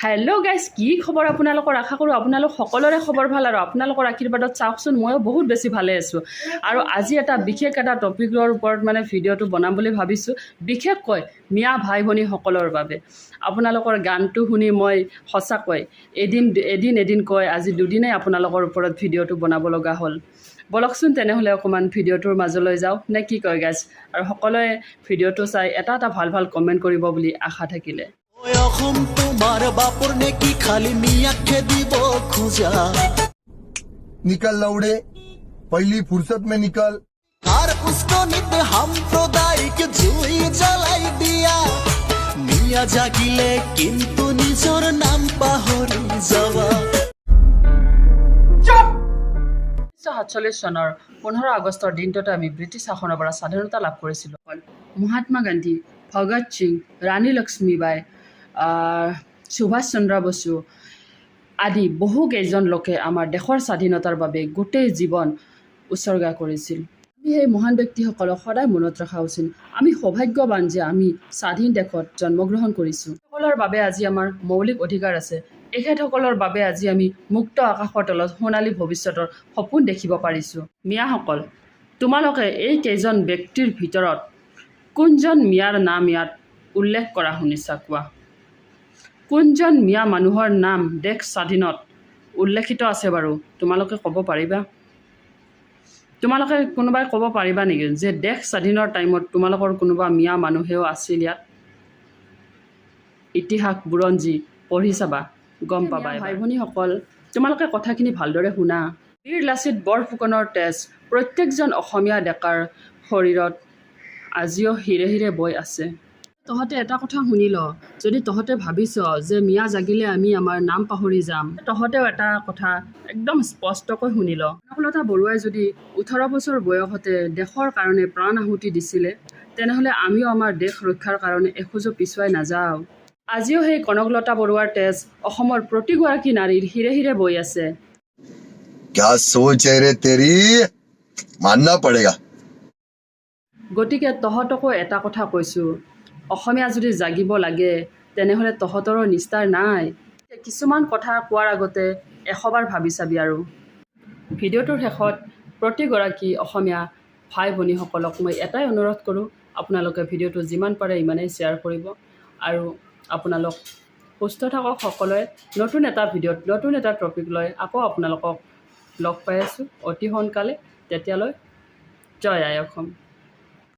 Hello' guys, কি খবৰ আপোনালোকৰ? আশা কৰোঁ আপোনালোক সকলোৰে খবৰ ভাল আৰু আপোনালোকৰ আশীৰ্বাদত চাওকচোন ময়ো বহুত বেছি ভালে আছোঁ। আৰু আজি এটা বিশেষ এটা টপিকৰ ওপৰত ভিডিঅ'টো বনাম বুলি ভাবিছোঁ, বিশেষকৈ মিয়া ভাই ভনীসকলৰ বাবে। আপোনালোকৰ গানটো শুনি মই সঁচাকৈ এদিনকৈ আজি দুদিনেই আপোনালোকৰ ওপৰত ভিডিঅ'টো বনাব লগা হ'ল। বলকচোন তেনেহ'লে অকণমান ভিডিঅ'টোৰ মাজলৈ যাওঁ, নে কি কয় গাইজ? আৰু সকলোৱে ভিডিঅ'টো চাই এটা ভাল ভাল কমেণ্ট কৰিব বুলি আশা থাকিলে। তোমার বাপর নেকি খালি মিয়াকে দিব খুঁজা निकल लौड़े पहली फुर्सत में निकल। আর উস্কনিতে সাম্প্রদায়িক জুই জ্বালাই দিয়া মিয়া জাগিলে কিন্তু নিজর নাম পাহৰি যাবা। 1947 চনৰ 15 আগষ্টৰ দিনটোতে আমি ব্ৰিটিছ শাসনৰ পৰা স্বাধীনতা লাভ কৰিছিলোঁ। মহাত্মা গান্ধী, ভগত সিং, ৰাণী লক্ষ্মীবাই, সুভাষ চন্দ্ৰ বসু আদি বহুকেইজন লোকে আমাৰ দেশৰ স্বাধীনতাৰ বাবে গোটেই জীৱন উৎসৰ্গা কৰিছিল। আমি সেই মহান ব্যক্তিসকলক সদায় মনত ৰখা উচিত। আমি সৌভাগ্যৱান যে আমি স্বাধীন দেশত জন্মগ্ৰহণ কৰিছোঁ। সকলৰ বাবে আজি আমাৰ মৌলিক অধিকাৰ আছে। এখেতসকলৰ বাবে আজি আমি মুক্ত আকাশৰ তলত সোণালী ভৱিষ্যতৰ সপোন দেখিব পাৰিছোঁ। মিয়াসকল, তোমালোকে এই কেইজন ব্যক্তিৰ ভিতৰত কোনজন মিয়াৰ নাম ইয়াত উল্লেখ কৰা শুনিছা কোৱা? কোনজন মিয়া মানুহৰ নাম দেশ স্বাধীনত উল্লেখিত আছে বাৰু? তোমালোকে ক'ব পাৰিবা? তোমালোকে কোনোবাই ক'ব পাৰিবা নেকি যে দেশ স্বাধীনৰ টাইমত তোমালোকৰ কোনোবা মিয়া মানুহেও আছিল ইয়াত? ইতিহাস বুৰঞ্জী পঢ়ি চাবা, গম পাবা। ভাই ভনীসকল, তোমালোকে কথাখিনি ভালদৰে শুনা। বীৰ লাচিত বৰফুকনৰ তেজ প্ৰত্যেকজন অসমীয়া ডেকাৰ শৰীৰত আজিও হিৰে হিৰে বৈ আছে। তহঁতে এটা কথা শুনি ল, যদি তহঁতে ভাবিছ যে মিয়া জাগিলে আমি আমাৰ নাম পাহৰি যাম, তহঁতেও এটা কথা একদম স্পষ্টকৈ শুনি ল। কনকলতা বৰুৱাই যদি 18 বছৰ বয়সতে দেশৰ কাৰণে প্ৰাণ আহুতি দিছিলে, তেনেহ'লে আমিও আমাৰ দেশ ৰক্ষাৰ কাৰণে এখোজো পিছুৱাই নাযাওঁ। আজিও সেই কনকলতা বৰুৱাৰ তেজ অসমৰ প্ৰতিগৰাকী নাৰীৰ হিৰে হিৰে বৈ আছে। क्या सोच है रे तेरी, मानना पड़ेगा। গতিকে তহঁতকো এটা কথা কৈছোঁ, অসমীয়া যদি জাগিব লাগে তেনেহ'লে তহঁতৰো নিস্তাৰ নাই। কিছুমান কথা কোৱাৰ আগতে 100 বাৰ ভাবি চাবি। আৰু ভিডিঅ'টোৰ শেষত প্ৰতিগৰাকী অসমীয়া ভাই ভনীসকলক মই এটাই অনুৰোধ কৰোঁ, আপোনালোকে ভিডিঅ'টো যিমান পাৰে ইমানেই শ্বেয়াৰ কৰিব। আৰু আপোনালোক সুস্থ থাকক সকলোৱে। নতুন এটা ভিডিঅ'ত নতুন এটা টপিক লৈ আকৌ আপোনালোকক লগ পাই আছোঁ অতি সোনকালে। তেতিয়ালৈ জয় আই অসম।